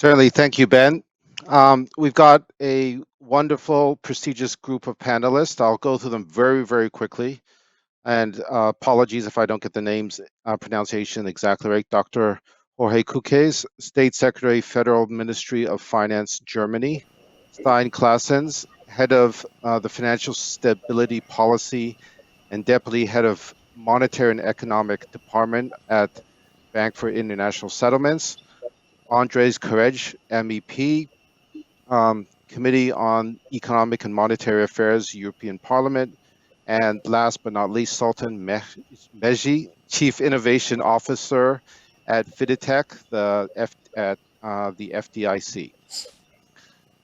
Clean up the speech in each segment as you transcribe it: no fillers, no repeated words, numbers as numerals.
Certainly. Thank you, Ben. We've got a wonderful, prestigious group of panelists. I'll go through them very, very quickly. And apologies if I don't get the names pronunciation exactly right. Dr. Jorge Kukies, State Secretary, Federal Ministry of Finance, Germany. Stijn Claessens, Head of the Financial Stability Policy and Deputy Head of Monetary and Economic Department at Bank for International Settlements. Ondřej Courage, MEP, Committee on Economic and Monetary Affairs, European Parliament. And last but not least, Sultan Meghji, Chief Innovation Officer at FDITECH, the FDIC.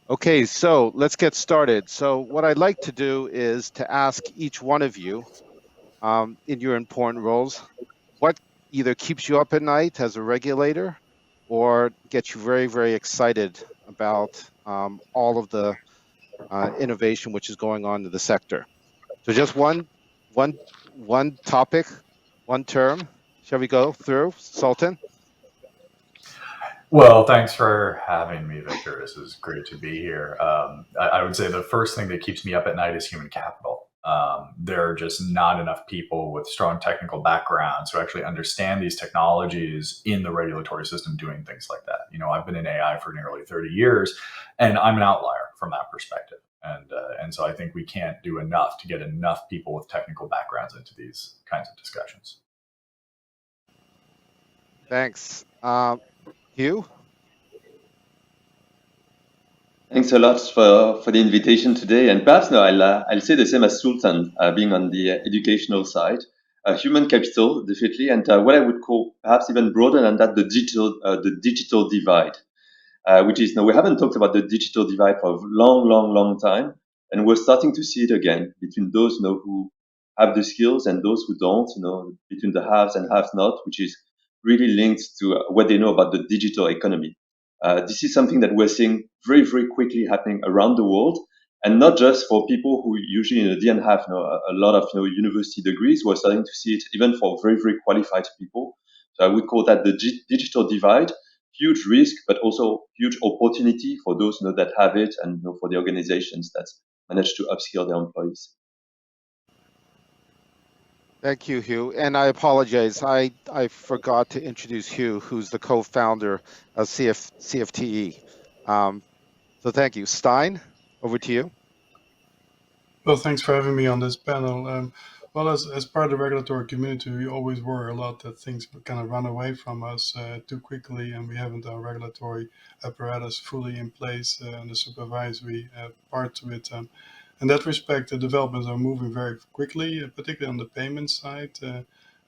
Okay, so let's get started. So what I'd like to do is to ask each one of you in your important roles, what either keeps you up at night as a regulator or gets you very, very excited about all of the innovation which is going on in the sector. So just one topic, one term. Shall we go through, Sultan? Well, thanks for having me, Victor. This is great to be here. I would say the first thing that keeps me up at night is human capital. There are just not enough people with strong technical backgrounds who actually understand these technologies in the regulatory system doing things like that. You know, I've been in AI for nearly 30 years, and I'm an outlier from that perspective. And so I think we can't do enough to get enough people with technical backgrounds into these kinds of discussions. Thanks. Hugh? Thanks a lot for the invitation today. And perhaps no, I'll say the same as Sultan, being on the educational side. Human capital, definitely, and what I would call perhaps even broader than that, the digital divide, which is, we haven't talked about the digital divide for a long time, and we're starting to see it again between those who have the skills and those who don't, between the haves and have-not, which is really linked to what they know about the digital economy. This is something that we're seeing very, very quickly happening around the world, and not just for people who usually didn't have a lot of university degrees. We're starting to see it even for very, very qualified people. So I would call that the digital divide. Huge risk, but also huge opportunity for those that have it, and for the organizations that manage to upskill their employees. Thank you, Hugh. And I apologize. I forgot to introduce Hugh, who's the co-founder of CFTE. So thank you. Stijn, over to you. Well, thanks for having me on this panel. Well, as part of the regulatory community, we always worry a lot that things kind of run away from us too quickly, and we haven't our regulatory apparatus fully in place and the supervisory part to it. In that respect, the developments are moving very quickly, particularly on the payment side.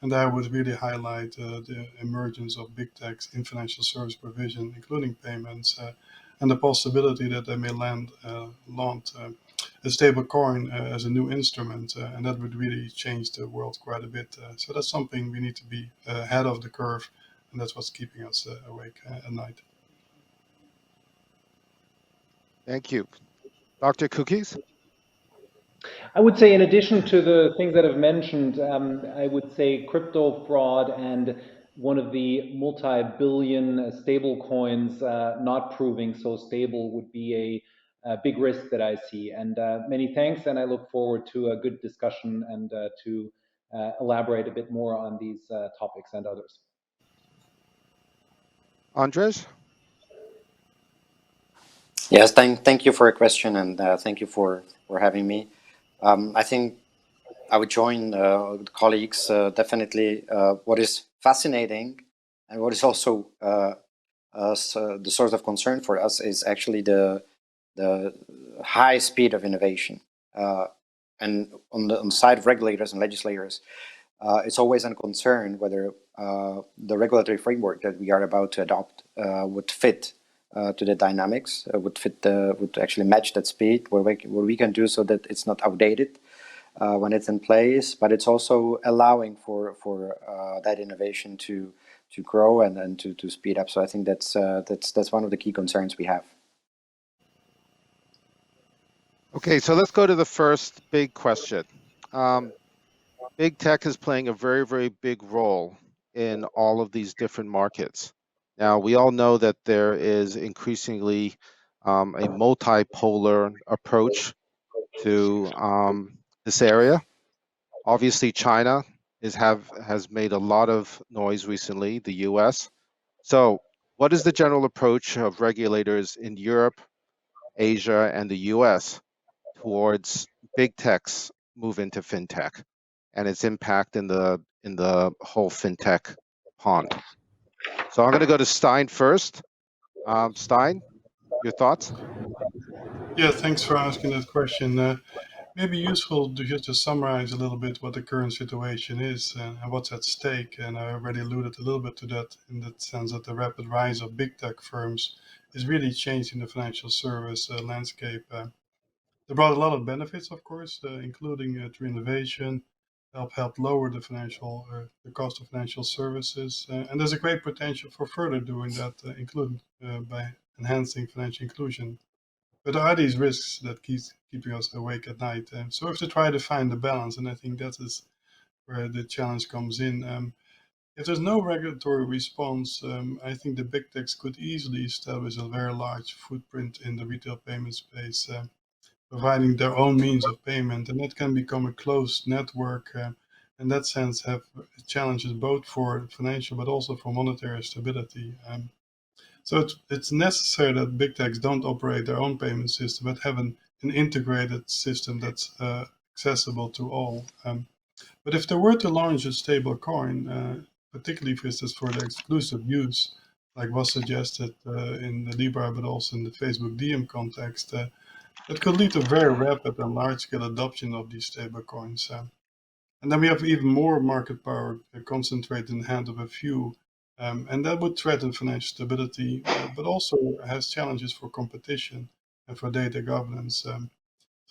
And I would really highlight the emergence of big techs in financial service provision, including payments, and the possibility that they may launch a stable coin as a new instrument, and that would really change the world quite a bit. So that's something we need to be ahead of the curve, and that's what's keeping us awake at night. Thank you. Dr. Kukies? I would say, in addition to the things that I've mentioned, I would say crypto fraud and one of the multi-billion stable coins not proving so stable would be a big risk that I see. And many thanks, and I look forward to a good discussion and to elaborate a bit more on these topics and others. Ondřej? Yes, thank you for your question, and thank you for having me. I think I would join colleagues. Definitely, what is fascinating and what is also the source of concern for us is actually the high speed of innovation. And on the side of regulators and legislators, it's always a concern whether the regulatory framework that we are about to adopt would fit to the dynamics, would actually match that speed, what we can do so that it's not outdated when it's in place, but it's also allowing for that innovation to grow and to speed up. So I think that's one of the key concerns we have. Okay, so let's go to the first big question. Big tech is playing a very, very big role in all of these different markets. Now, we all know that there is increasingly a multipolar approach to this area. Obviously, China has made a lot of noise recently, the US. So what is the general approach of regulators in Europe, Asia, and the US towards big tech's move into fintech and its impact in the whole fintech pond? So I'm going to go to Stijn first. Stijn, your thoughts? Yeah, thanks for asking that question. Maybe useful to just to summarize a little bit what the current situation is and what's at stake. And I already alluded a little bit to that in the sense that the rapid rise of big tech firms is really changing the financial service landscape. They brought a lot of benefits, of course, including through innovation, help lower the cost of financial services, and there's a great potential for further doing that, including by enhancing financial inclusion. But there are these risks that keeping us awake at night. So we have to try to find the balance, and I think that is where the challenge comes in. If there's no regulatory response, I think the big techs could easily establish a very large footprint in the retail payment space, providing their own means of payment, and that can become a closed network. In that sense, have challenges both for financial but also for monetary stability. So it's necessary that big techs don't operate their own payment system, but have an integrated system that's accessible to all. But if they were to launch a stable coin, particularly for instance for the exclusive use, like was suggested in the Libra, but also in the Facebook DM context, that could lead to very rapid and large-scale adoption of these stable coins. And then we have even more market power concentrated in the hand of a few. And that would threaten financial stability, but also has challenges for competition and for data governance. So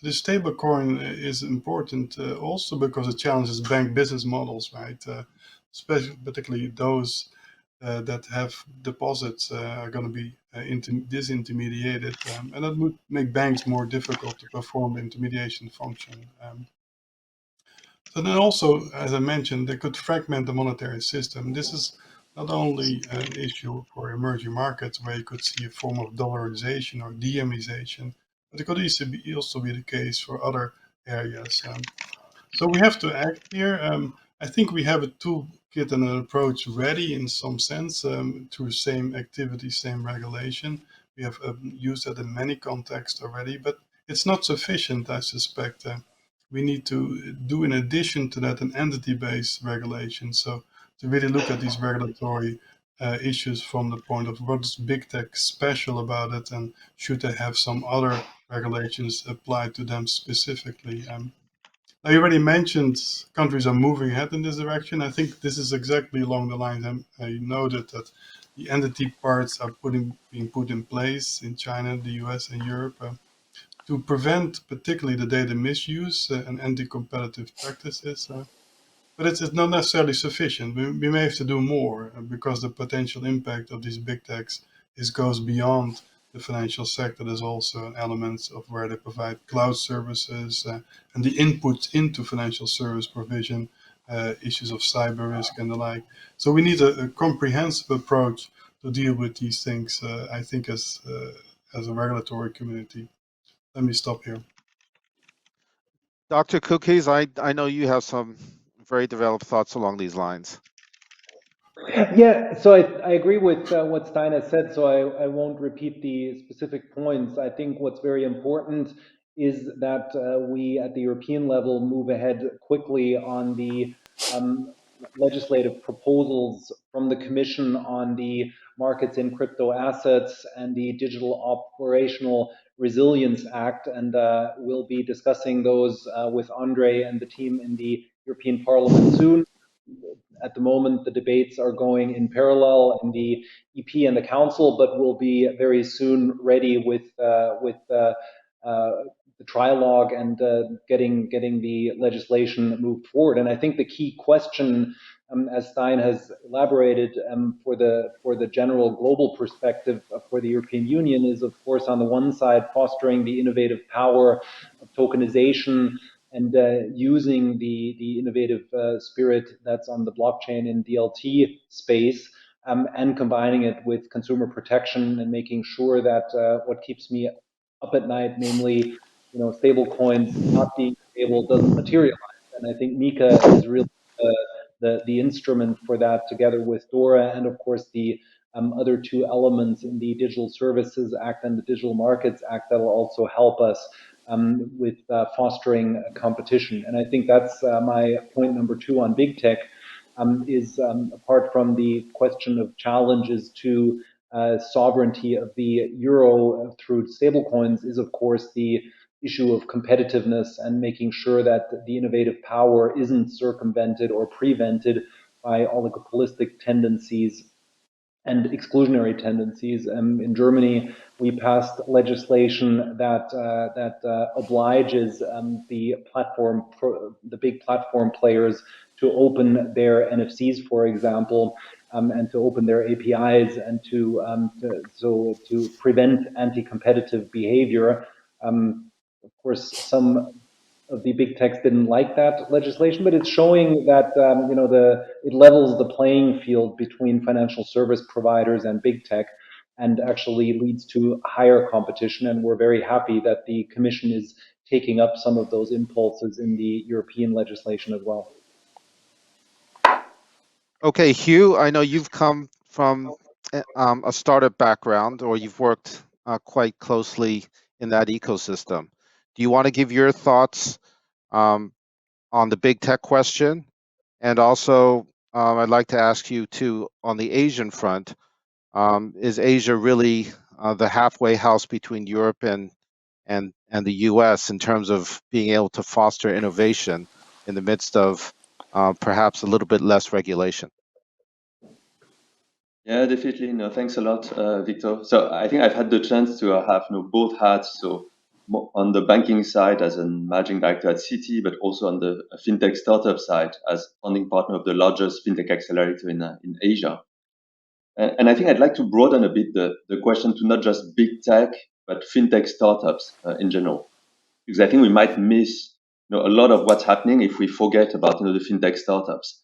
the stablecoin is important also because it challenges bank business models, right? Especially, particularly those that have deposits are going to be disintermediated, and that would make banks more difficult to perform the intermediation function. So then also, as I mentioned, they could fragment the monetary system. This is not only an issue for emerging markets where you could see a form of dollarization or DMization, but it could also be the case for other areas. So we have to act here. I think we have a toolkit and an approach ready in some sense through same activity, same regulation. We have used that in many contexts already, but it's not sufficient, I suspect. We need to do, in addition to that, an entity-based regulation. So to really look at these regulatory issues from the point of what is big tech special about it, and should they have some other regulations applied to them specifically. Now, you already mentioned countries are moving ahead in this direction. I think this is exactly along the lines I noted that the entity parts are being put in place in China, the US, and Europe to prevent particularly the data misuse and anti-competitive practices. But it's not necessarily sufficient. We may have to do more because the potential impact of these big techs goes beyond the financial sector. There's also elements of where they provide cloud services and the inputs into financial service provision, issues of cyber risk and the like. So we need a comprehensive approach to deal with these things, I think, as a regulatory community. Let me stop here. Dr. Kukies, I know you have some very developed thoughts along these lines. Yeah, so I agree with what Stein has said, so I won't repeat the specific points. I think what's very important is that we at the European level move ahead quickly on the legislative proposals from the Commission on the markets in crypto assets and the Digital Operational Resilience Act, and we'll be discussing those with Ondřej and the team in the European Parliament soon. At the moment, the debates are going in parallel in the EP and the Council, but we'll be very soon ready with the trialogue and getting the legislation moved forward. And I think the key question, as Stein has elaborated, for the general global perspective for the European Union is, of course, on the one side, fostering the innovative power of tokenization and using the innovative spirit that's on the blockchain and DLT space and combining it with consumer protection and making sure that what keeps me up at night, namely, stable coins not being stable, doesn't materialize. And I think Mika is really the instrument for that, together with Dora, and of course the other two elements in the Digital Services Act and the Digital Markets Act that will also help us with fostering competition. And I think that's my point number 2 on big tech. Is apart from the question of challenges to sovereignty of the euro through stablecoins, is of course the issue of competitiveness and making sure that the innovative power isn't circumvented or prevented by oligopolistic tendencies and exclusionary tendencies. In Germany, we passed legislation that obliges the big platform players to open their NFCs, for example, and to open their APIs, and to prevent anti-competitive behavior. Of course, some of the big techs didn't like that legislation, but it's showing that it levels the playing field between financial service providers and big tech, and actually leads to higher competition. And we're very happy that the Commission is taking up some of those impulses in the European legislation as well. Okay, Hugh, I know you've come from a startup background, or you've worked quite closely in that ecosystem. Do you want to give your thoughts on the big tech question? And also, I'd like to ask you too, on the Asian front, is Asia really the halfway house between Europe and the US in terms of being able to foster innovation in the midst of perhaps a little bit less regulation? Yeah, definitely. No, thanks a lot, Victor. So I think I've had the chance to have both hats. So on the banking side as a managing director at Citi, but also on the fintech startup side as founding partner of the largest fintech accelerator in Asia. And I think I'd like to broaden a bit the question to not just big tech, but fintech startups in general, because I think we might miss a lot of what's happening if we forget about the fintech startups.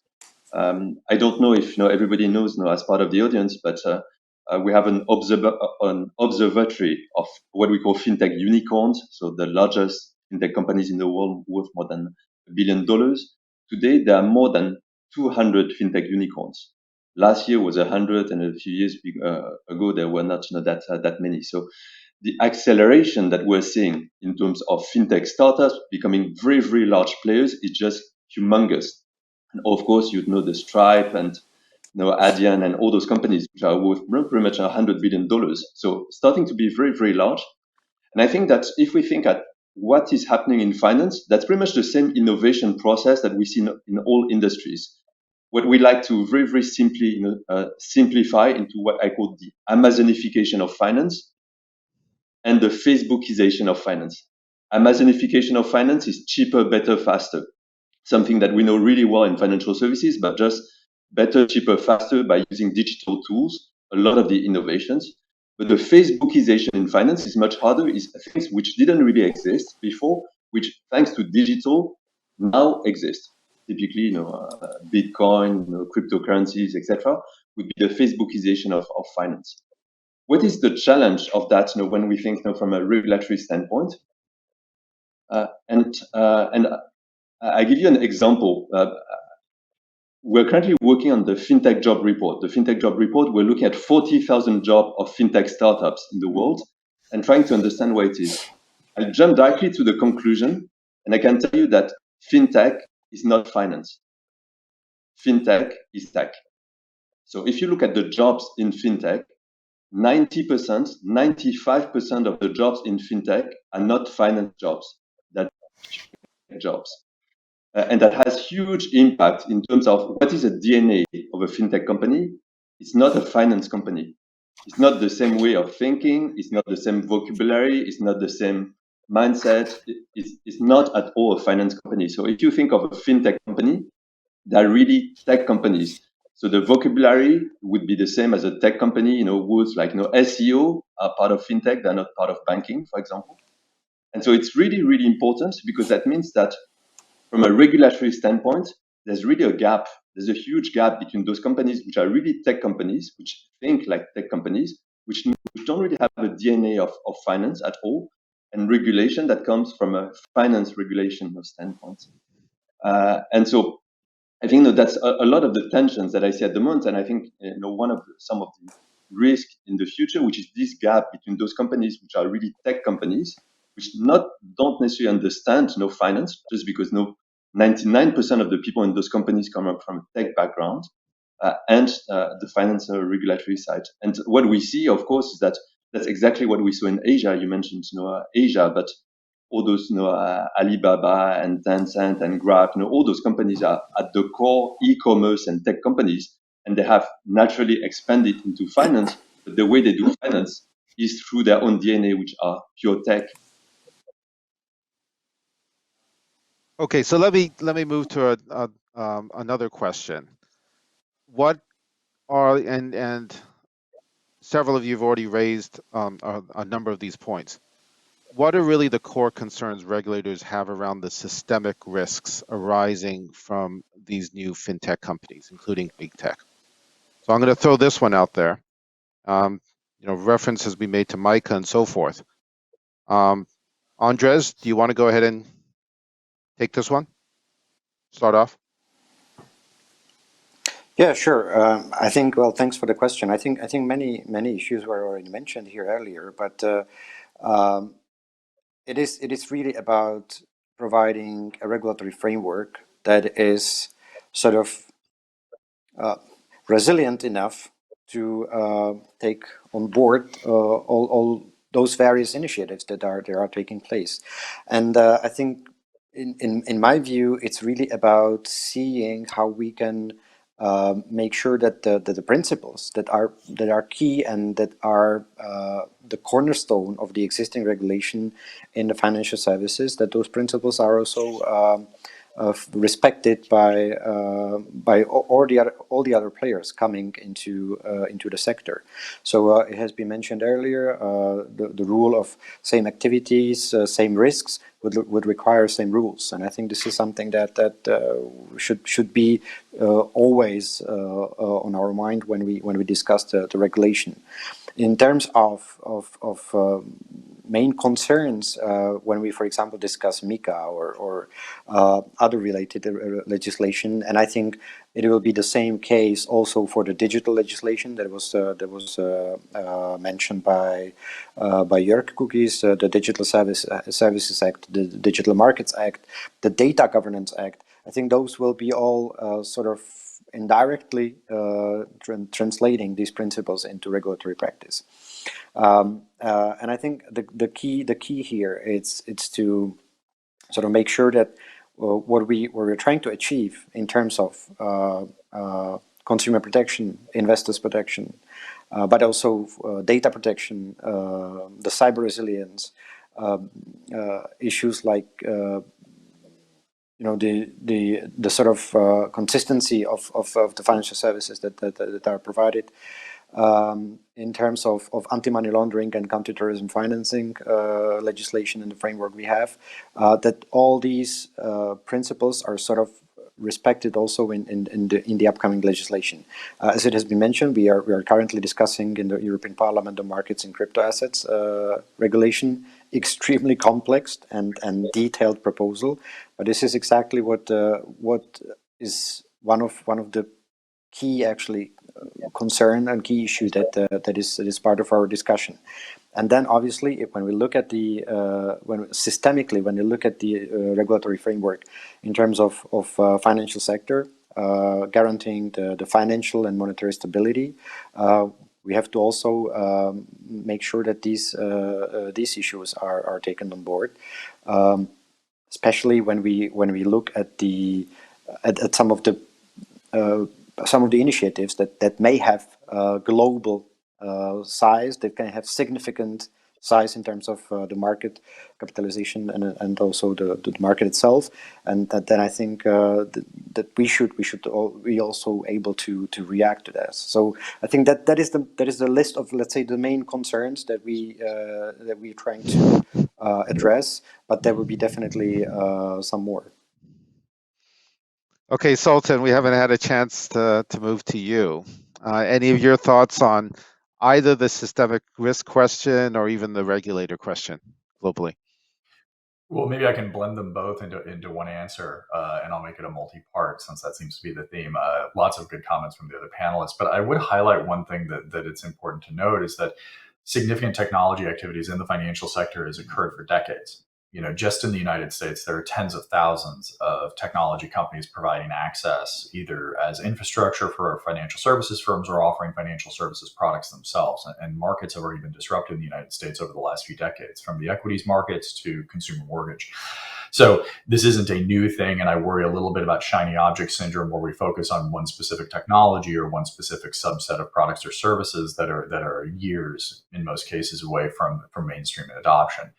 I don't know if everybody knows as part of the audience, but we have an observatory of what we call fintech unicorns. So the largest fintech companies in the world, worth more than $1 billion. Today, there are more than 200 fintech unicorns. Last year was 100, and a few years ago there were not that many. So the acceleration that we're seeing in terms of fintech startups becoming very, very large players is just humongous. And of course, the Stripe and Adyen and all those companies which are worth pretty much $100 billion. So starting to be very, very large. And I think that if we think at what is happening in finance, that's pretty much the same innovation process that we see in all industries. What we like to very, very simply simplify into what I call the Amazonification of finance and the Facebookization of finance. Amazonification of finance is cheaper, better, faster. Something that we know really well in financial services, but just better, cheaper, faster by using digital tools, a lot of the innovations. But the Facebookization in finance is much harder, is things which didn't really exist before, which thanks to digital now exist. Typically, Bitcoin, cryptocurrencies, etc., would be the Facebookization of finance. What is the challenge of that when we think from a regulatory standpoint? And I give you an example. We're currently working on the Fintech Job Report. The Fintech Job Report, we're looking at 40,000 jobs of Fintech startups in the world and trying to understand where it is. I'll jump directly to the conclusion, and I can tell you that Fintech is not finance. Fintech is tech. So if you look at the jobs in Fintech, 90%, 95% of the jobs in Fintech are not finance jobs, that jobs. And that has huge impact in terms of what is the DNA of a fintech company. It's not a finance company. It's not the same way of thinking. It's not the same vocabulary. It's not the same mindset. It's not at all a finance company. So if you think of a fintech company, they're really tech companies. So the vocabulary would be the same as a tech company. Words like SEO are part of fintech. They're not part of banking, for example. And so it's really, really important, because that means that from a regulatory standpoint, there's really a gap there's a huge gap between those companies which are really tech companies, which think like tech companies, which don't really have a DNA of finance at all, and regulation that comes from a finance regulation standpoint. And so I think that's a lot of the tensions that I see at the moment. And I think some of the risk in the future, which is this gap between those companies which are really tech companies, which don't necessarily understand finance, just because 99% of the people in those companies come up from a tech background, and the financial regulatory side. And what we see, of course, is that that's exactly what we saw in Asia. You mentioned Asia, but all those Alibaba and Tencent and Grab, all those companies are at the core e-commerce and tech companies, and they have naturally expanded into finance. But the way they do finance is through their own DNA, which are pure tech. Okay, so let me move to another question. What are and several of you have already raised a number of these points. What are really the core concerns regulators have around the systemic risks arising from these new fintech companies, including big tech? So I'm going to throw this one out there. Reference has been made to MiCA and so forth. Ondřej, do you want to go ahead and take this one? Start off. Yeah, sure. I think. Well, thanks for the question. I think many issues were already mentioned here earlier, but it is really about providing a regulatory framework that is sort of resilient enough to take on board all those various initiatives that are taking place. And I think in my view, it's really about seeing how we can make sure that the principles that are key and that are the cornerstone of the existing regulation in the financial services, that those principles are also respected by all the other players coming into the sector. So it has been mentioned earlier, the rule of same activities, same risks would require same rules, and I think this is something that should be always on our mind when we discuss the regulation. In terms of main concerns when we, for example, discuss MiCA or other related legislation, and I think it will be the same case also for the digital legislation that was mentioned by Jörg Kukies, the Digital Services Act, the Digital Markets Act, the Data Governance Act. I think those will be all sort of indirectly translating these principles into regulatory practice. And I think the key here it's to sort of make sure that what we're trying to achieve in terms of consumer protection, investors protection, but also data protection, the cyber resilience, issues like the sort of consistency of the financial services that are provided. In terms of anti-money laundering and counterterrorism financing legislation and the framework we have, that all these principles are sort of respected also in the upcoming legislation. As it has been mentioned, we are currently discussing in the European Parliament the markets in crypto assets regulation, extremely complex and detailed proposal. But this is exactly what is one of the key actually concern and key issue that is part of our discussion. And then obviously when we look at the when you look at the regulatory framework in terms of financial sector guaranteeing the financial and monetary stability, we have to also make sure that these issues are taken on board, especially when we look at some of the initiatives that may have global size, that can have significant size in terms of the market capitalization and also the market itself, and then I think that we should be also able to react to that. So I think that is the list of, let's say, the main concerns that we're trying to address, but there will be definitely some more. Okay, Sultan, we haven't had a chance to move to you. Any of your thoughts on either the systemic risk question or even the regulator question globally? Well, maybe I can blend them both into one answer, and I'll make it a multi-part since that seems to be the theme. Lots of good comments from the other panelists, but I would highlight one thing that it's important to note is that significant technology activities in the financial sector has occurred for decades. Just in the United States, there are tens of thousands of technology companies providing access either as infrastructure for financial services firms or offering financial services products themselves. And markets have already been disrupted in the United States over the last few decades, from the equities markets to consumer mortgage. So this isn't a new thing, and I worry a little bit about shiny object syndrome, where we focus on one specific technology or one specific subset of products or services that are years, in most cases, away from mainstream adoption.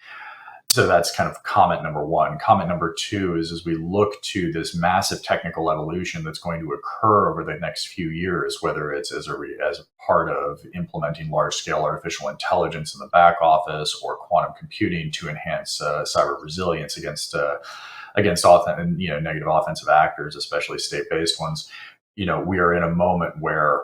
So that's kind of comment number one. Comment number two is, as we look to this massive technical evolution that's going to occur over the next few years, whether it's as part of implementing large-scale artificial intelligence in the back office or quantum computing to enhance cyber resilience against negative offensive actors, especially state-based ones. We are in a moment where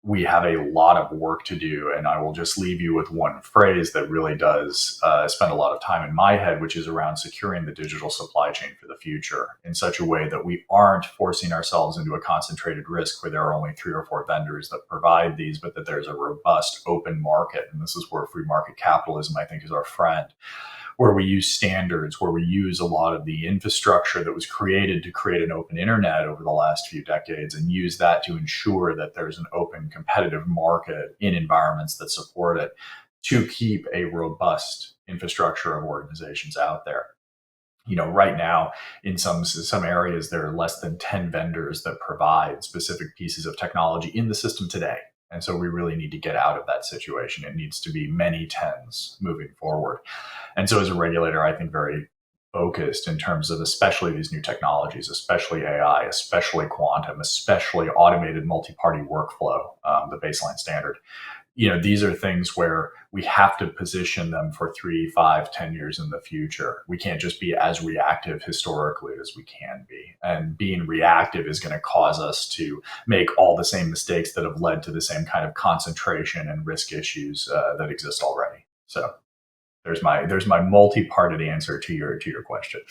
we have a lot of work to do, and I will just leave you with one phrase that really does spend a lot of time in my head, which is around securing the digital supply chain for the future in such a way that we aren't forcing ourselves into a concentrated risk where there are only 3 or 4 vendors that provide these, but that there's a robust open market. And this is where free market capitalism, I think, is our friend, where we use standards, where we use a lot of the infrastructure that was created to create an open internet over the last few decades and use that to ensure that there's an open competitive market in environments that support it to keep a robust infrastructure of organizations out there. Right now, in some areas, there are less than 10 vendors that provide specific pieces of technology in the system today. And so we really need to get out of that situation. It needs to be many tens moving forward. And so as a regulator, I think very focused in terms of especially these new technologies, especially AI, especially quantum, especially automated multi-party workflow, the baseline standard. These are things where we have to position them for 3, 5, 10 years in the future. We can't just be as reactive historically as we can be. And being reactive is going to cause us to make all the same mistakes that have led to the same kind of concentration and risk issues that exist already. So there's my multi-parted answer to your question.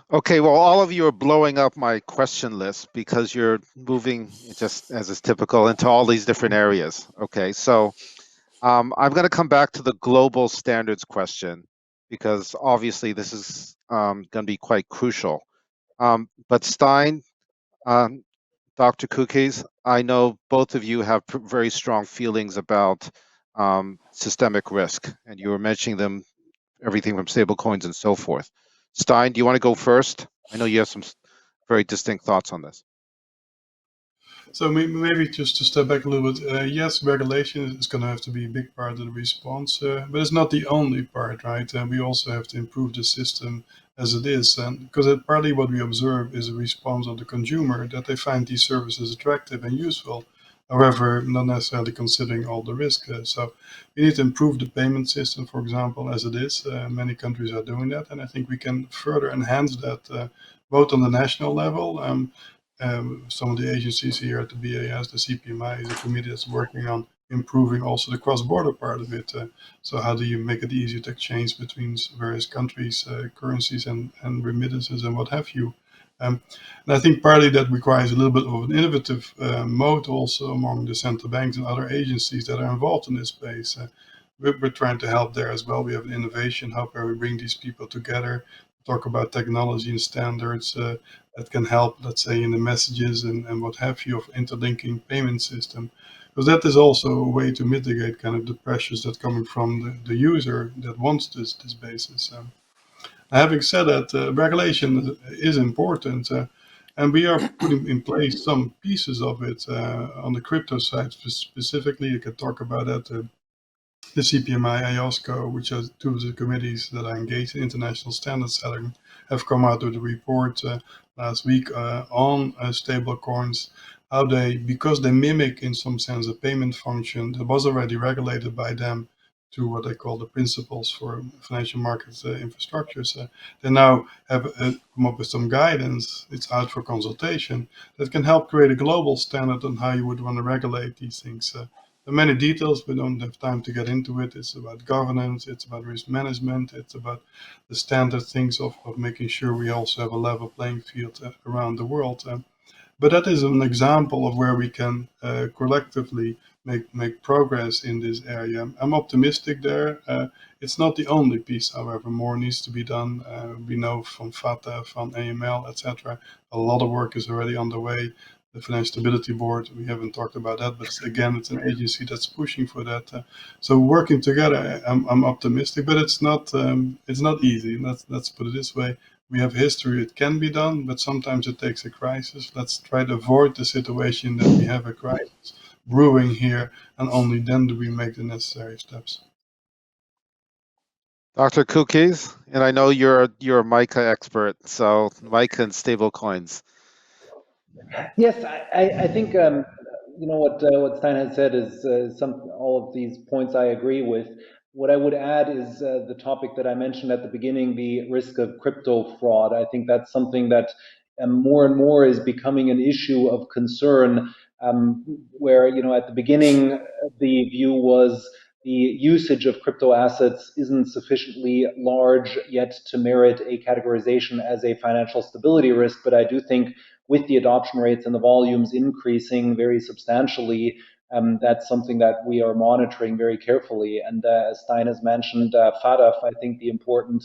Okay, well, all of you are blowing up my question list because you're moving, just as is typical, into all these different areas. Okay, so I'm going to come back to the global standards question because obviously this is going to be quite crucial. But Stijn, Dr. Kukies, I know both of you have very strong feelings about systemic risk, and you were mentioning them, everything from stablecoins and so forth. Stijn, do you want to go first? I know you have some very distinct thoughts on this. So maybe just to step back a little bit, yes, regulation is going to have to be a big part of the response, but it's not the only part, right? We also have to improve the system as it is, and because partly what we observe is a response of the consumer that they find these services attractive and useful, however, not necessarily considering all the risk. So we need to improve the payment system, for example, as it is. Many countries are doing that, and I think we can further enhance that both on the national level. Some of the agencies here at the BAS, the CPMI, is a committee that's working on improving also the cross-border part of it. So how do you make it easier to exchange between various countries, currencies and remittances and what have you? And I think partly that requires a little bit of an innovative mode also among the central banks and other agencies that are involved in this space. We're trying to help there as well. We have an innovation hub where we bring these people together, talk about technology and standards that can help, let's say, in the messages and what have you of interlinking payment system. Because that is also a way to mitigate kind of the pressures that coming from the user that wants this basis. Having said that, regulation is important, and we are putting in place some pieces of it on the crypto side specifically. You can talk about that. The CPMI, IOSCO, which are two of the committees that are engaged in international standard setting, have come out with a report last week on stable coins, how because they mimic in some sense a payment function that was already regulated by them to what they call the principles for financial markets infrastructures. They now have come up with some guidance. It's out for consultation that can help create a global standard on how you would want to regulate these things. There are many details. We don't have time to get into it. It's about governance. It's about risk management. It's about the standard things of making sure we also have a level playing field around the world. But that is an example of where we can collectively make progress in this area. I'm optimistic there. It's not the only piece, however. More needs to be done. We know from FATA, from AML, etc. A lot of work is already underway. The Financial Stability Board, we haven't talked about that, but again, it's an agency that's pushing for that. So working together, I'm optimistic, but it's not easy. Let's put it this way. We have history, it can be done, but sometimes it takes a crisis. Let's try to avoid the situation that we have a crisis brewing here, and only then do we make the necessary steps. Dr. Kukies, and I know you're a MICA expert, so MICA and stable coins. Yes, I think what Stijn has said is all of these points I agree with. What I would add is the topic that I mentioned at the beginning, the risk of crypto fraud. I think that's something that more and more is becoming an issue of concern, where at the beginning the view was the usage of crypto assets isn't sufficiently large yet to merit a categorization as a financial stability risk, but I do think with the adoption rates and the volumes increasing very substantially, that's something that we are monitoring very carefully. And as Stijn has mentioned, FATF, I think the important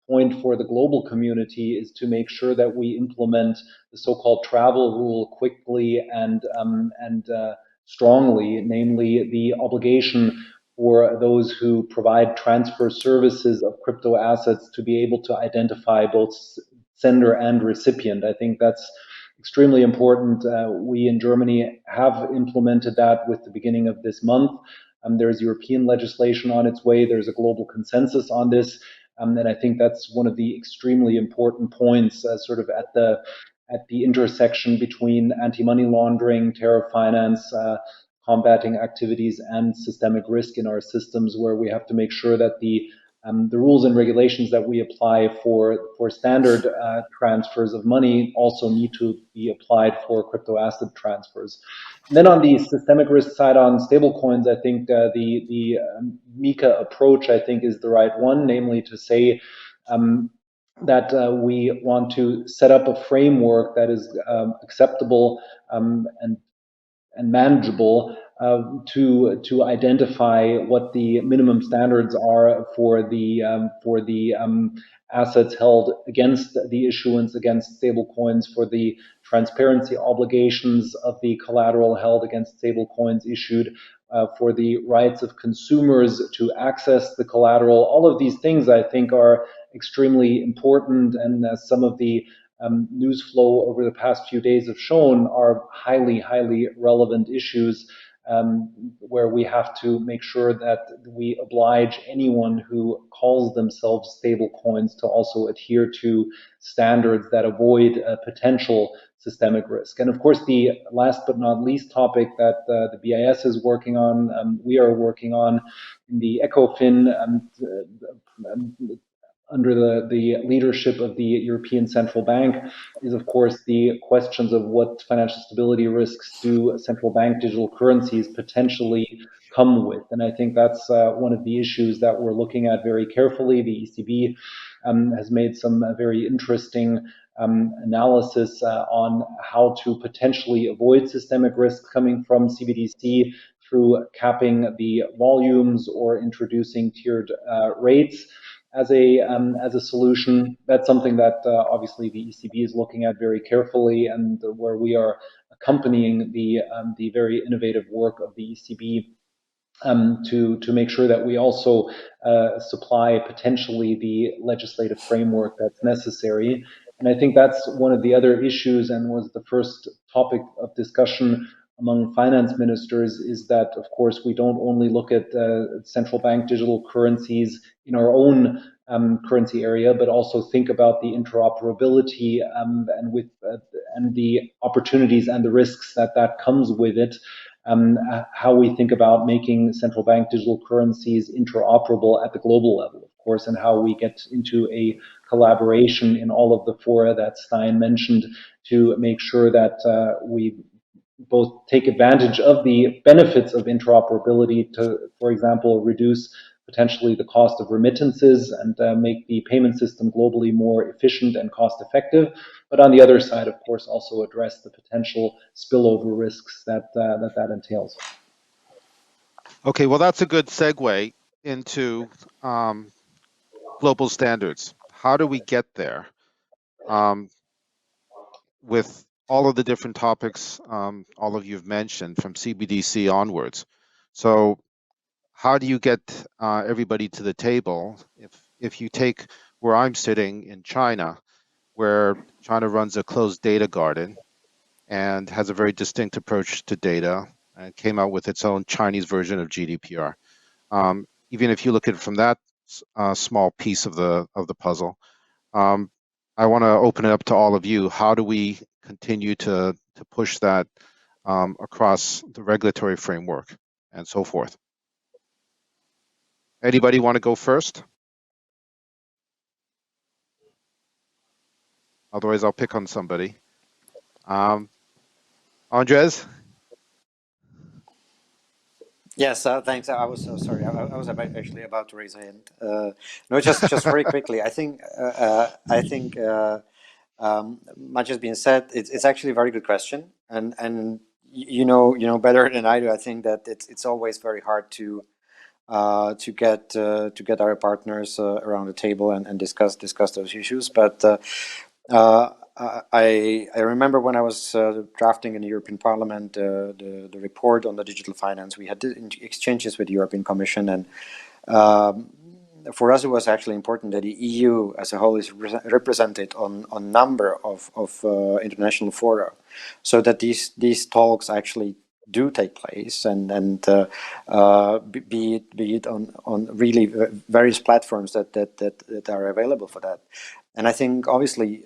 point for the global community is to make sure that we implement the so-called travel rule quickly and strongly, namely the obligation for those who provide transfer services of crypto assets to be able to identify both sender and recipient. I think that's extremely important. We in Germany have implemented that with the beginning of this month. There's European legislation on its way. There's a global consensus on this. And I think that's one of the extremely important points sort of at the intersection between anti-money laundering, terror finance, combating activities, and systemic risk in our systems, where we have to make sure that the rules and regulations that we apply for standard transfers of money also need to be applied for crypto asset transfers. And then on the systemic risk side on stablecoins, I think the MiCA approach, I think, is the right one, namely to say that we want to set up a framework that is acceptable and manageable to identify what the minimum standards are for the assets held against the issuance against stablecoins, for the transparency obligations of the collateral held against stablecoins issued, for the rights of consumers to access the collateral. All of these things, I think, are extremely important, and some of the news flow over the past few days have shown are highly, highly relevant issues, where we have to make sure that we oblige anyone who calls themselves stable coins to also adhere to standards that avoid potential systemic risk. And of course, the last but not least topic that the BIS is working on, we are working on in the ECOFIN, under the leadership of the European Central Bank, is of course the questions of what financial stability risks do central bank digital currencies potentially come with. And I think that's one of the issues that we're looking at very carefully. The ECB has made some very interesting analysis on how to potentially avoid systemic risks coming from CBDC through capping the volumes or introducing tiered rates as a solution. That's something that obviously the ECB is looking at very carefully, and where we are accompanying the very innovative work of the ECB to make sure that we also supply potentially the legislative framework that's necessary. And I think that's one of the other issues, and was the first topic of discussion among finance ministers, is that, of course, we don't only look at central bank digital currencies in our own currency area, but also think about the interoperability and the opportunities and the risks that comes with it. how we think about making central bank digital currencies interoperable at the global level, of course, and how we get into a collaboration in all of the fora that Stijn mentioned to make sure that we both take advantage of the benefits of interoperability to, for example, reduce potentially the cost of remittances and make the payment system globally more efficient and cost effective. But on the other side, of course, also address the potential spillover risks that entails. Okay, well, that's a good segue into global standards. How do we get there with all of the different topics all of you have mentioned from CBDC onwards? So how do you get everybody to the table? If you take where I'm sitting in China, where China runs a closed data garden and has a very distinct approach to data and came out with its own Chinese version of GDPR. Even if you look at it from that small piece of the puzzle, I want to open it up to all of you. How do we continue to push that across the regulatory framework and so forth? Anybody want to go first? Otherwise, I'll pick on somebody. Andres? Yes, thanks. I was sorry. I was actually about to raise a hand. No, just very quickly. I think much has been said. It's actually a very good question, and you know better than I do. I think that it's always very hard to get our partners around the table and discuss those issues. But I remember when I was drafting in the European Parliament the report on the digital finance, we had exchanges with the European Commission, and for us it was actually important that the EU as a whole is represented on a number of international fora, so that these talks actually do take place, and be it on really various platforms that are available for that. And I think obviously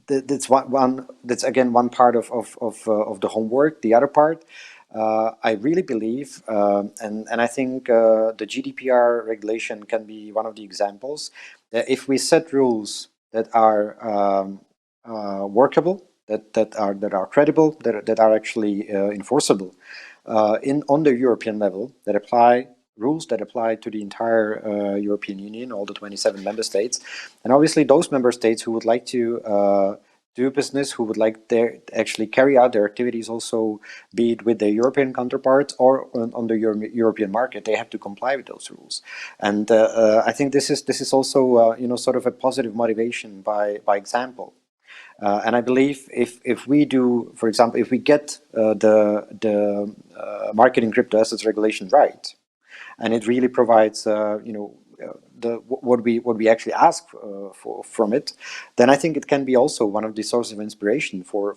that's again one part of the homework. The other part, I really believe, and I think the GDPR regulation can be one of the examples, that if we set rules that are workable, that are credible, that are actually enforceable on the European level, that apply rules that apply to the entire European Union, all the 27 member states, and obviously those member states who would like to do business, who would like to actually carry out their activities also, be it with their European counterparts or on the European market, they have to comply with those rules. And I think this is also sort of a positive motivation by example. And I believe if we do, for example, if we get the market in crypto assets regulation right, and it really provides what we actually ask for from it, then I think it can be also one of the sources of inspiration for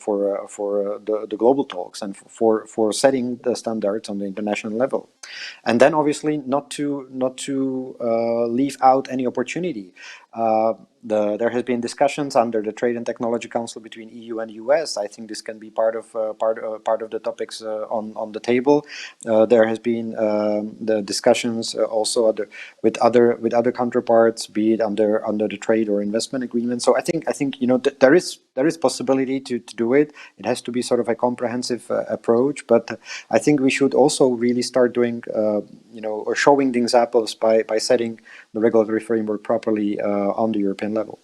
the global talks and for setting the standards on the international level. And then obviously not to leave out any opportunity. There has been discussions under the Trade and Technology Council between EU and US. I think this can be part of the topics on the table. There has been the discussions also with other counterparts, be it under the trade or investment agreement. So I think there is possibility to do it. It has to be sort of a comprehensive approach, but I think we should also really start doing or showing the examples by setting the regulatory framework properly on the European level.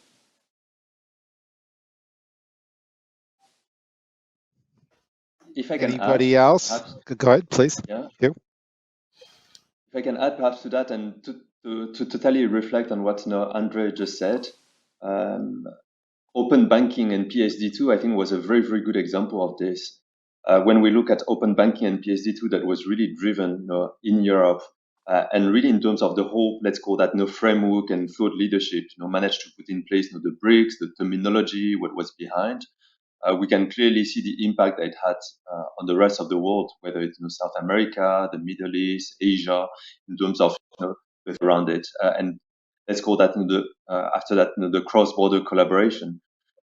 If I can Anybody add, else? perhaps, Go ahead, please. yeah. You. If I can add perhaps to that, and to totally reflect on what Ondřej just said, open banking and PSD2, I think, was a very, very good example of this. When we look at open banking and PSD2, that was really driven in Europe, and really in terms of the whole, let's call that framework and thought leadership, managed to put in place the bricks, the terminology, what was behind. We can clearly see the impact that it had on the rest of the world, whether it's South America, the Middle East, Asia, in terms of around it, and let's call that after that the cross-border collaboration.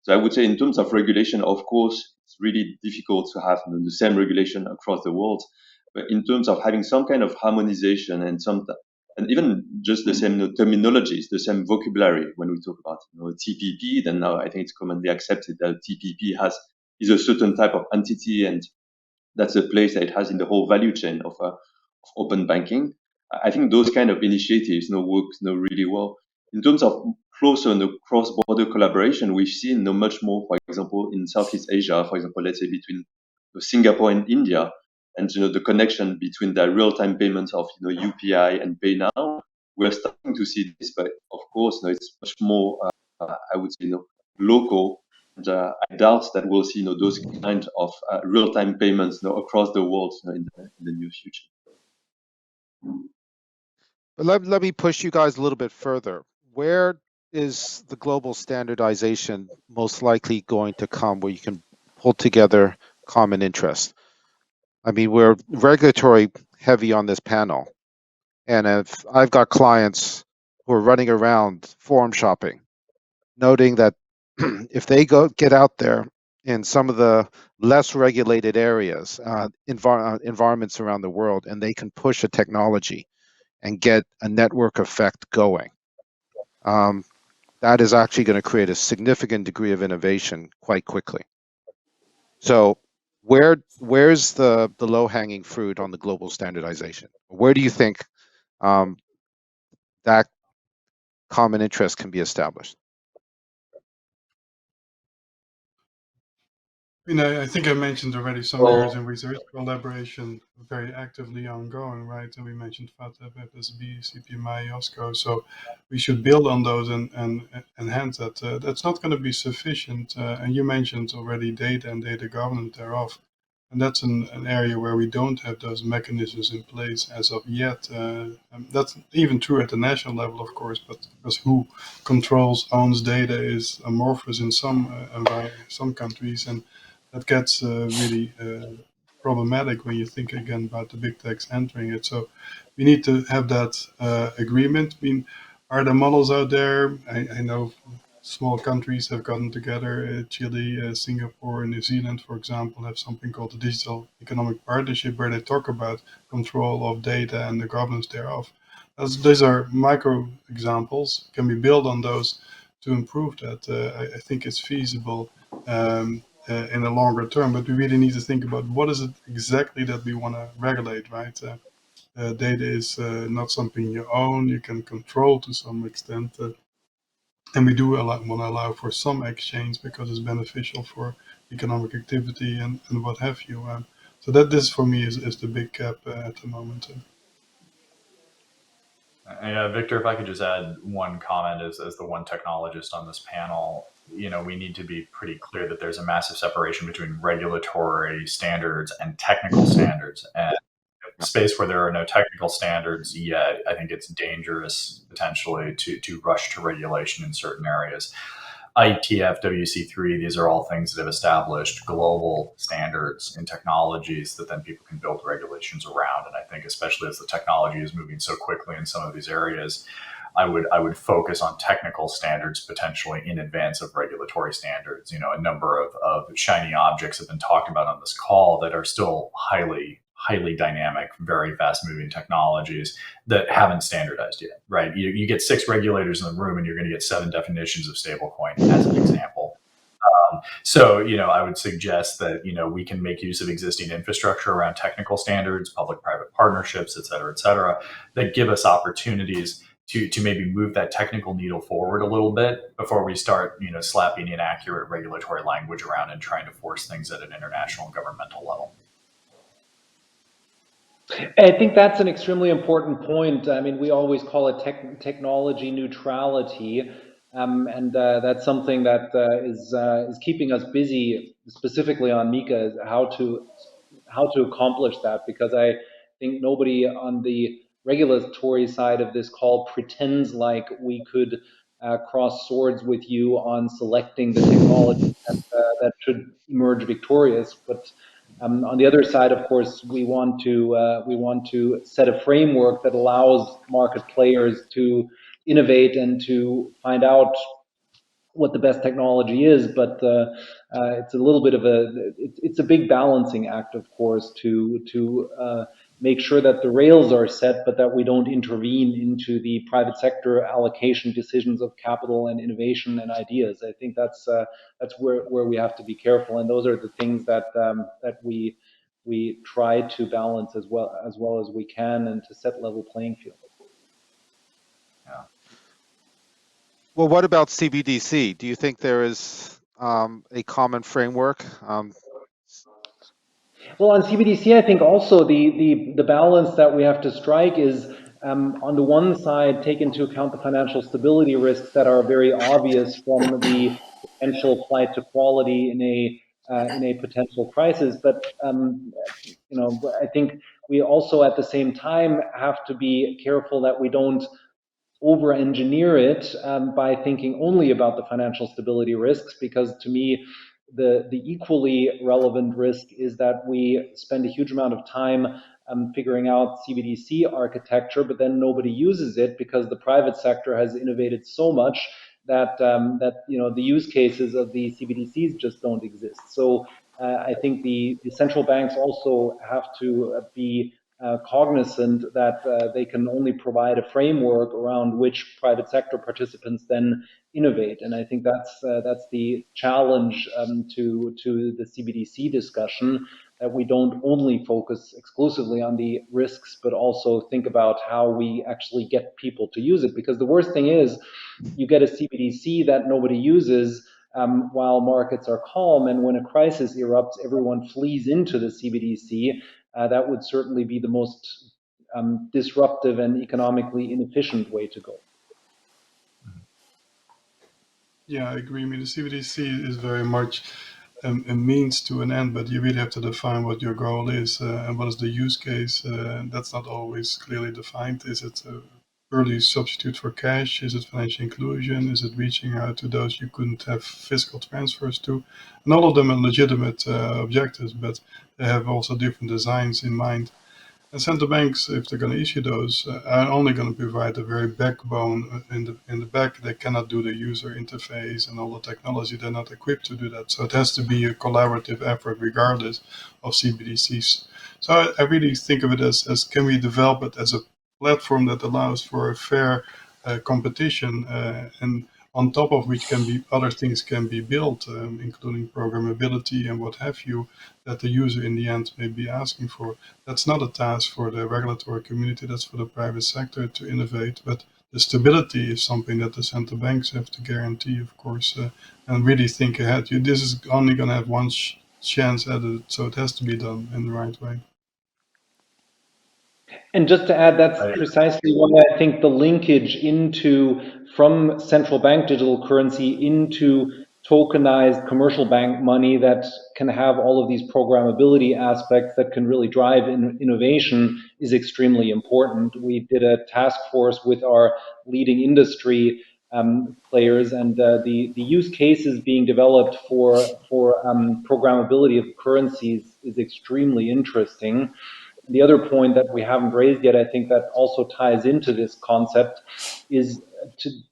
So I would say in terms of regulation, of course, it's really difficult to have the same regulation across the world. But in terms of having some kind of harmonization and even just the same terminologies, the same vocabulary when we talk about TPP, then now I think it's commonly accepted that TPP is a certain type of entity, and that's a place that it has in the whole value chain of open banking. I think those kind of initiatives work really well. In terms of closer cross-border collaboration, we've seen much more, for example, in Southeast Asia, for example, let's say between Singapore and India, and the connection between the real-time payments of UPI and Pay Now. We're starting to see this, but of course, it's much more, I would say, local. And I doubt that we'll see those kind of real-time payments across the world in the near future. But let me push you guys a little bit further. Where is the global standardization most likely going to come where you can pull together common interest? I mean, we're regulatory heavy on this panel. And if I've got clients who are running around forum shopping, noting that if they get out there in some of the less regulated areas, environments around the world, and they can push a technology and get a network effect going, that is actually going to create a significant degree of innovation quite quickly. So where's the low-hanging fruit on the global standardization? Where do you think that common interest can be established? I think I mentioned already some areas in which there is collaboration very actively ongoing, right? And we mentioned FATF, FSB, CPMI, IOSCO. So we should build on those and enhance that. That's not going to be sufficient. And you mentioned already data and data governance thereof. And that's an area where we don't have those mechanisms in place as of yet. That's even true at the national level, of course, but because who owns data is amorphous in some countries, and that gets really problematic when you think again about the big techs entering it. So we need to have that agreement. I mean, are there models out there? I know small countries have gotten together. Chile, Singapore, and New Zealand, for example, have something called the Digital Economic Partnership, where they talk about control of data and the governance thereof. Those are micro examples. Can we build on those to improve that? I think it's feasible in a longer term, but we really need to think about what is it exactly that we want to regulate, right? Data is not something you own, you can control to some extent. And we do want to allow for some exchange because it's beneficial for economic activity and what have you. So this for me is the big gap at the moment. Yeah, Victor, if I could just add one comment as the one technologist on this panel, we need to be pretty clear that there's a massive separation between regulatory standards and technical standards. And in a space where there are no technical standards yet, I think it's dangerous potentially to rush to regulation in certain areas. IETF, WC3, these are all things that have established global standards in technologies that then people can build regulations around. And I think especially as the technology is moving so quickly in some of these areas, I would focus on technical standards potentially in advance of regulatory standards. A number of shiny objects have been talked about on this call that are still highly dynamic, very fast moving technologies that haven't standardized yet, right? You get 6 regulators in the room and you're going to get 7 definitions of stablecoin as an example. So, I would suggest that, we can make use of existing infrastructure around technical standards, public-private partnerships, et cetera, that give us opportunities to maybe move that technical needle forward a little bit before we start, slapping inaccurate regulatory language around and trying to force things at an international and governmental level. I think that's an extremely important point. I mean, we always call it technology neutrality, and that's something that is keeping us busy, specifically on MiCA, is how to accomplish that. Because I think nobody on the regulatory side of this call pretends like we could cross swords with you on selecting the technology that should emerge victorious, but on the other side, of course, we want to set a framework that allows market players to innovate and to find out what the best technology is, but it's a little bit of it's a big balancing act, of course, to make sure that the rails are set, but that we don't intervene into the private sector allocation decisions of capital and innovation and ideas. I think that's where we have to be careful, and those are the things that that we try to balance as well as we can, and to set level playing field. Yeah. Well, what about CBDC? Do you think there is a common framework? Well, on CBDC, I think also the balance that we have to strike is, on the one side, take into account the financial stability risks that are very obvious from the potential flight to quality in a potential crisis. But you know, I think we also at the same time have to be careful that we don't over engineer it by thinking only about the financial stability risks, because to me, the equally relevant risk is that we spend a huge amount of time figuring out CBDC architecture, but then nobody uses it because the private sector has innovated so much that you know, the use cases of the CBDCs just don't exist. So I think the central banks also have to be cognizant that they can only provide a framework around which private sector participants then innovate. And I think that's the challenge to the CBDC discussion, that we don't only focus exclusively on the risks, but also think about how we actually get people to use it. Because the worst thing is, you get a CBDC that nobody uses while markets are calm, and when a crisis erupts, everyone flees into the CBDC. That would certainly be the most disruptive and economically inefficient way to go. Yeah, I agree. I mean, the CBDC is very much a means to an end, but you really have to define what your goal is and what is the use case. That's not always clearly defined. Is it a early substitute for cash? Is it financial inclusion? Is it reaching out to those you couldn't have physical transfers to? And all of them are legitimate objectives, but they have also different designs in mind. And central banks, if they're going to issue those, are only going to provide the very backbone in the back. They cannot do the user interface and all the technology. They're not equipped to do that. So it has to be a collaborative effort, regardless of CBDCs. So I really think of it as can we develop it as a platform that allows for a fair competition, and on top of which can be other things can be built, including programmability and what have you, that the user in the end may be asking for. That's not a task for the regulatory community, that's for the private sector to innovate. But the stability is something that the central banks have to guarantee, of course, and really think ahead. This is only going to have one chance at it, so it has to be done in the right way. And just to add, that's precisely why I think the linkage from central bank digital currency into tokenized commercial bank money that can have all of these programmability aspects that can really drive innovation is extremely important. We did a task force with our leading industry players, and the use cases being developed for programmability of currencies is extremely interesting. The other point that we haven't raised yet, I think that also ties into this concept, is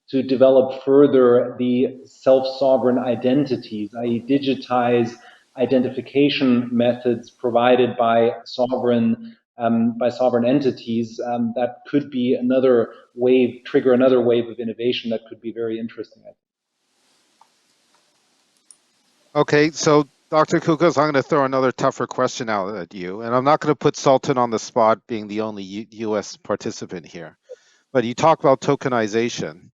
to develop further the self-sovereign identities, i.e. digitize identification methods provided by sovereign entities that could be trigger another wave of innovation that could be very interesting, I think. Okay, so Dr. Kukies, I'm going to throw another tougher question out at you, and I'm not going to put Sultan on the spot being the only U.S. participant here, but you talk about tokenization,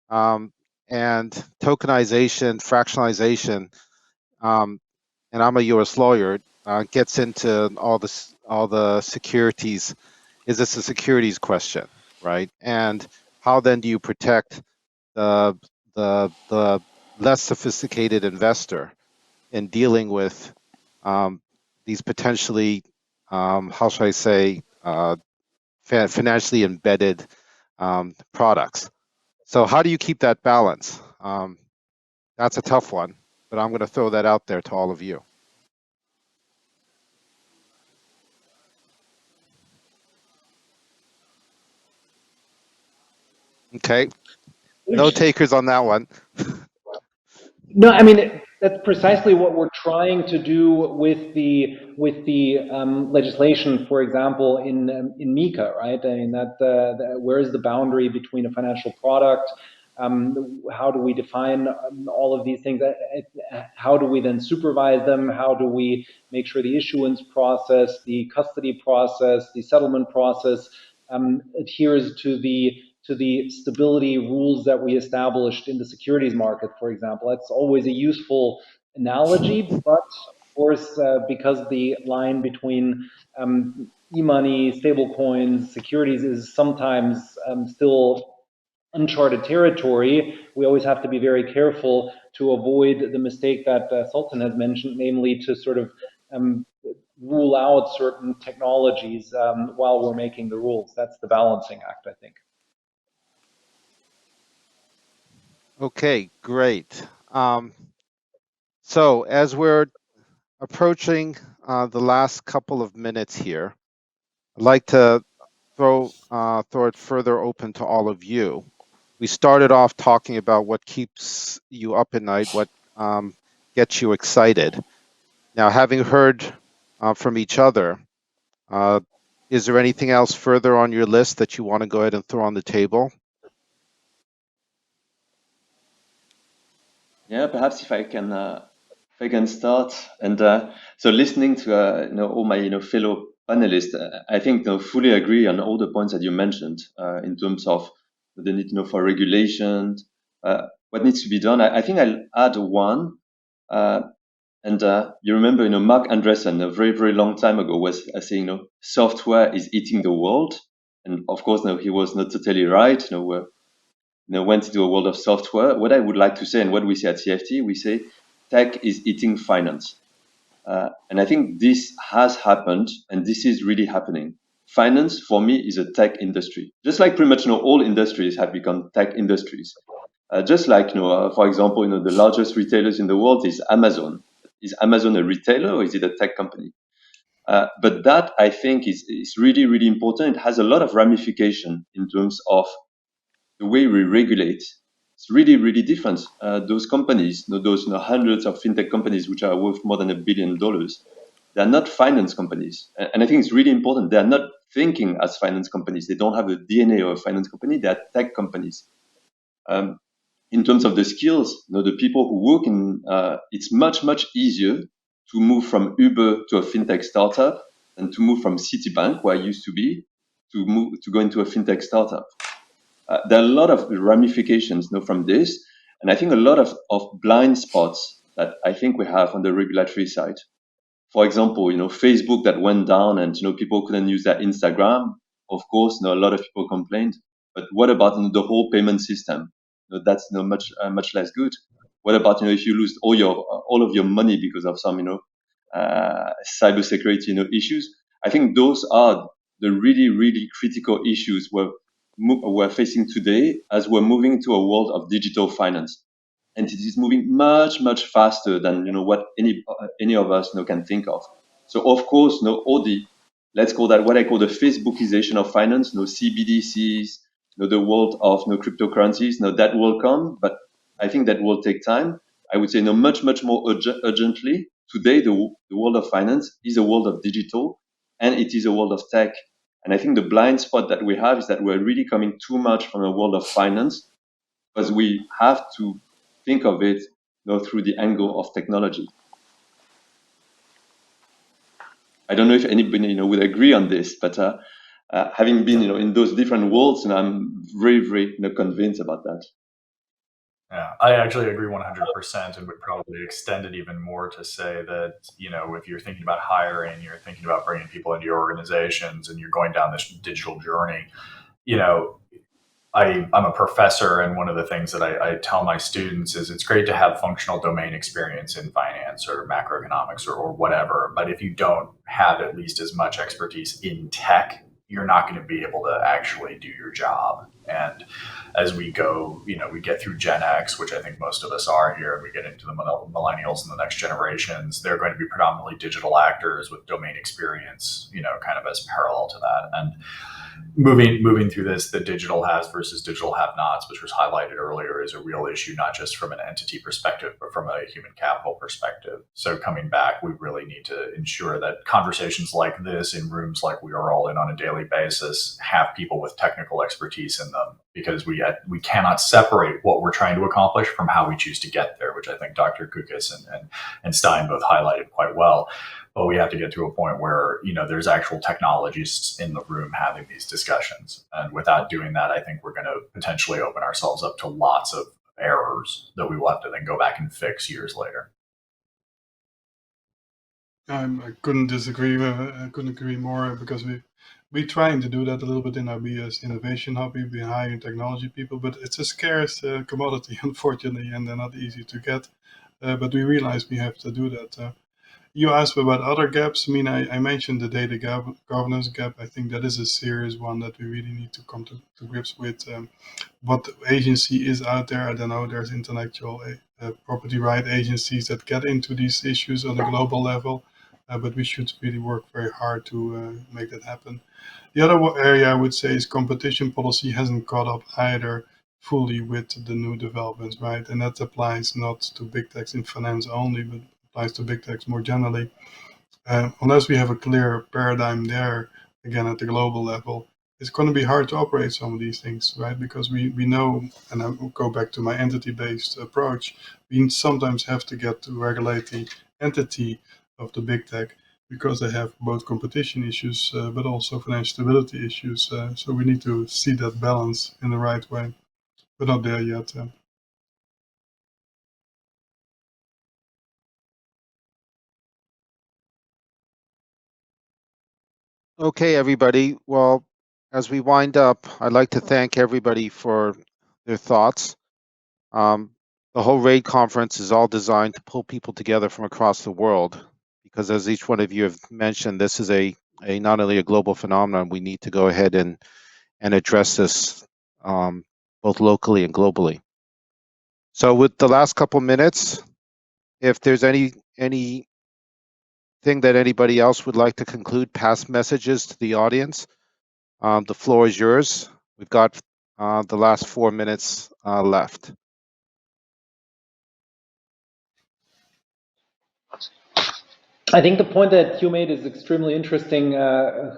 and tokenization, fractionalization, and I'm a U.S. lawyer, gets into all the securities. Is this a securities question, right? And how then do you protect the less sophisticated investor in dealing with these potentially, how should I say, financially embedded products? So how do you keep that balance? That's a tough one, but I'm going to throw that out there to all of you. Okay, no takers on that one. No, I mean that's precisely what we're trying to do with the legislation, for example, in MiCA, right? I mean where is the boundary between a financial product? How do we define all of these things? How do we then supervise them? How do we make sure the issuance process, the custody process, the settlement process adheres to the stability rules that we established in the securities market, for example? That's always a useful analogy, but of course, because the line between e-money, stablecoins, securities is sometimes still uncharted territory, we always have to be very careful to avoid the mistake that Sultan has mentioned, namely to sort of rule out certain technologies while we're making the rules. That's the balancing act, I think. Okay, great. So as we're approaching the last couple of minutes here, I'd like to throw it further open to all of you. We started off talking about what keeps you up at night, what gets you excited. Now, having heard from each other, is there anything else further on your list that you want to go ahead and throw on the table? Yeah, perhaps if I can start. And so listening to all my fellow panelists, I think fully agree on all the points that you mentioned in terms of the need for regulation, what needs to be done. I think I'll add one. And you remember, Mark Andreessen a very, very long time ago was saying, software is eating the world. And of course, he was not totally right. Went into a world of software. What I would like to say, and what we say at CFTE, we say tech is eating finance. And I think this has happened, and this is really happening. Finance, for me, is a tech industry. Just like pretty much all industries have become tech industries. Just like, for example, the largest retailers in the world is Amazon. Is Amazon a retailer or is it a tech company? But that, I think, is really, really important. It has a lot of ramification in terms of the way we regulate. It's really, really different. Those companies, those hundreds of fintech companies which are worth more than $1 billion, they're not finance companies. And I think it's really important. They're not thinking as finance companies. They don't have a DNA of a finance company. They're tech companies. In terms of the skills, the people who work in, it's much, much easier to move from Uber to a fintech startup than to move from Citibank, where I used to be, to go into a fintech startup. There are a lot of ramifications from this, and I think a lot of blind spots that I think we have on the regulatory side. For example, Facebook that went down and people couldn't use their Instagram. Of course, a lot of people complained. But what about the whole payment system? That's much less good. What about if you lose all of your money because of some cybersecurity issues? I think those are the really, really critical issues we're facing today as we're moving to a world of digital finance. And it is moving much, much faster than what any of us can think of. So of course, all the, let's call that what I call the Facebookization of finance, CBDCs, the world of cryptocurrencies. That will come, but I think that will take time. I would say much, much more urgently. Today, the world of finance is a world of digital, and it is a world of tech. And I think the blind spot that we have is that we're really coming too much from a world of finance, because we have to think of it through the angle of technology. I don't know if anybody would agree on this, but having been in those different worlds, and I'm very, very convinced about that. Yeah, I actually agree 100% and would probably extend it even more to say that, if you're thinking about hiring, you're thinking about bringing people into your organizations and you're going down this digital journey, I'm a professor, and one of the things that I tell my students is it's great to have functional domain experience in finance or macroeconomics or whatever, but if you don't have at least as much expertise in tech, you're not going to be able to actually do your job. And as we go, we get through Gen X, which I think most of us are here, and we get into the millennials and the next generations, they're going to be predominantly digital actors with domain experience, kind of as parallel to that. And moving through this, the digital haves versus digital have-nots, which was highlighted earlier, is a real issue, not just from an entity perspective, but from a human capital perspective. So coming back, we really need to ensure that conversations like this in rooms like we are all in on a daily basis have people with technical expertise in them, because we cannot separate what we're trying to accomplish from how we choose to get there, which I think Dr. Kukies and Stijn both highlighted quite well. But we have to get to a point where, there's actual technologists in the room having these discussions. And without doing that, I think we're going to potentially open ourselves up to lots of errors that we will have to then go back and fix years later. I couldn't disagree. I couldn't agree more, because we trying to do that a little bit in our BS Innovation Hub. We've been hiring technology people, but it's a scarce commodity, unfortunately, and they're not easy to get. But we realize we have to do that. You asked about other gaps. I mentioned the data governance gap. I think that is a serious one that we really need to come to grips with. What agency is out there? I don't know. There's intellectual property right agencies that get into these issues on a global level, but we should really work very hard to make that happen. The other area I would say is competition policy hasn't caught up either fully with the new developments, right? And that applies not to big techs in finance only, but applies to big techs more generally. Unless we have a clear paradigm there, again at the global level, it's going to be hard to operate some of these things, right? Because we know, and I will go back to my entity-based approach, we sometimes have to get to regulate the entity of the big tech, because they have both competition issues, but also financial stability issues. So we need to see that balance in the right way. We're not there yet. Okay, everybody. Well, as we wind up, I'd like to thank everybody for their thoughts. The whole RAID conference is all designed to pull people together from across the world, because as each one of you have mentioned, this is a not only a global phenomenon, we need to go ahead and address this both locally and globally. So with the last couple minutes, if there's anything that anybody else would like to conclude, pass messages to the audience, the floor is yours. We've got the last 4 minutes left. I think the point that you made is extremely interesting.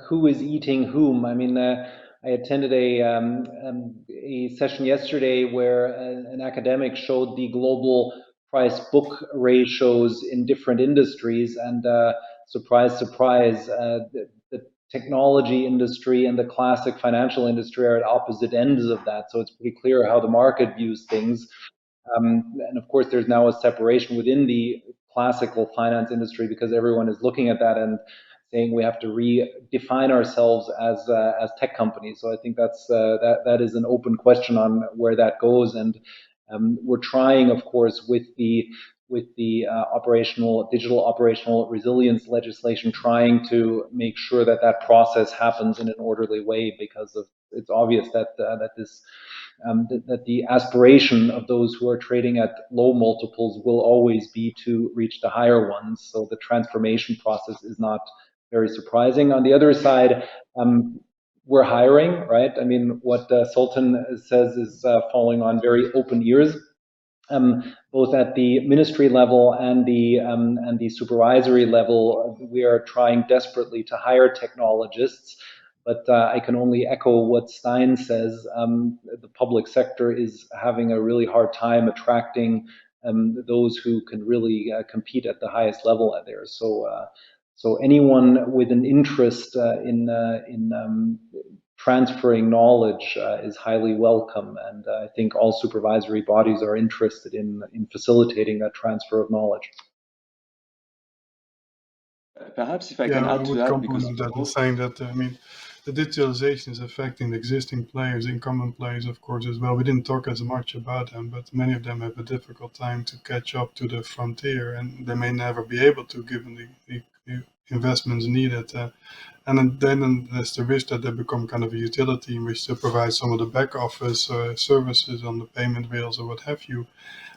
Who is eating whom? I attended a session yesterday where an academic showed the global price book ratios in different industries, and surprise, surprise, the technology industry and the classic financial industry are at opposite ends of that. So it's pretty clear how the market views things. And of course, there's now a separation within the classical finance industry, because everyone is looking at that and saying we have to redefine ourselves as tech companies. So I think that is an open question on where that goes, and we're trying, of course, with the digital operational resilience legislation, trying to make sure that that process happens in an orderly way, because it's obvious that that the aspiration of those who are trading at low multiples will always be to reach the higher ones. So the transformation process is not very surprising. On the other side, we're hiring, right? What Sultan says is falling on very open ears. Both at the ministry level and the supervisory level, we are trying desperately to hire technologists. But I can only echo what Stijn says. The public sector is having a really hard time attracting those who can really compete at the highest level there. So anyone with an interest in transferring knowledge is highly welcome, and I think all supervisory bodies are interested in facilitating that transfer of knowledge. Perhaps if I can add to that, I would complement that in saying that the digitalization is affecting the existing players, incumbent players, of course, as well. We didn't talk as much about them, but many of them have a difficult time to catch up to the frontier, and they may never be able to, given the investments needed. And then there's the risk that they become kind of a utility in which they provide some of the back office services on the payment rails or what have you.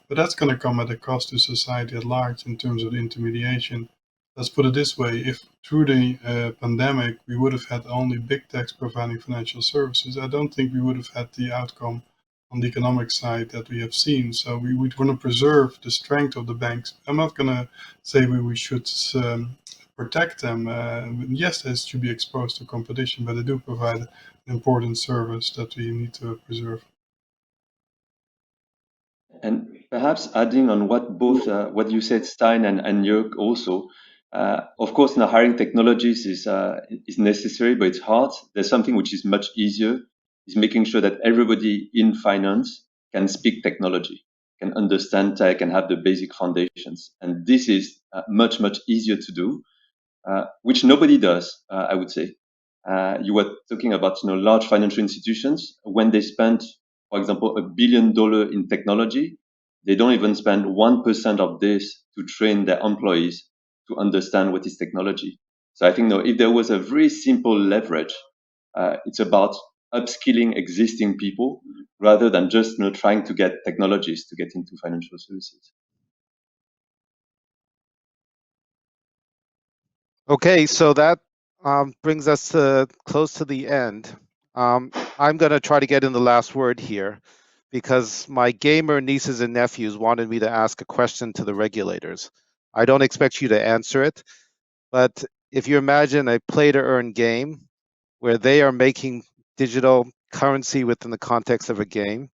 But that's going to come at a cost to society at large in terms of the intermediation. let's put it this way, if through the pandemic we would have had only big techs providing financial services, I don't think we would have had the outcome on the economic side that we have seen. So we would want to preserve the strength of the banks. I'm not going to say we should protect them. Yes, they should be exposed to competition, but they do provide an important service that we need to preserve. And perhaps adding on what both what you said, Stijn and Jörg also, of course, now hiring technologies is necessary, but it's hard. There's something which is much easier, is making sure that everybody in finance can speak technology, can understand tech, and have the basic foundations. And this is much, much easier to do, which nobody does, I would say. You were talking about large financial institutions. When they spend, for example, $1 billion in technology, they don't even spend 1% of this to train their employees to understand what is technology. So I think if there was a very simple leverage, it's about upskilling existing people rather than just trying to get technologists to get into financial services. Okay, so that brings us close to the end. I'm going to try to get in the last word here because my gamer nieces and nephews wanted me to ask a question to the regulators. I don't expect you to answer it, but if you imagine a play-to-earn game where they are making digital currency within the context of a game,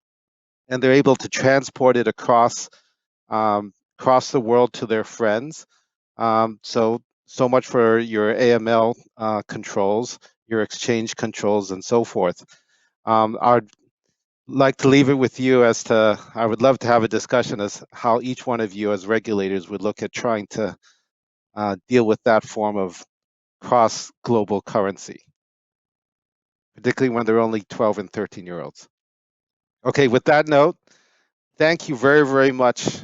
and they're able to transport it across the world to their friends. So much for your AML controls, your exchange controls, and so forth. I'd like to leave it with you as to, I would love to have a discussion as how each one of you as regulators would look at trying to deal with that form of cross-global currency, particularly when they're only 12 and 13-year-olds. Okay, with that note, thank you very, very much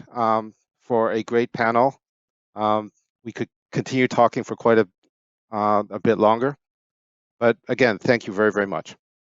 for a great panel. We could continue talking for quite a bit longer. But again, thank you very, very much.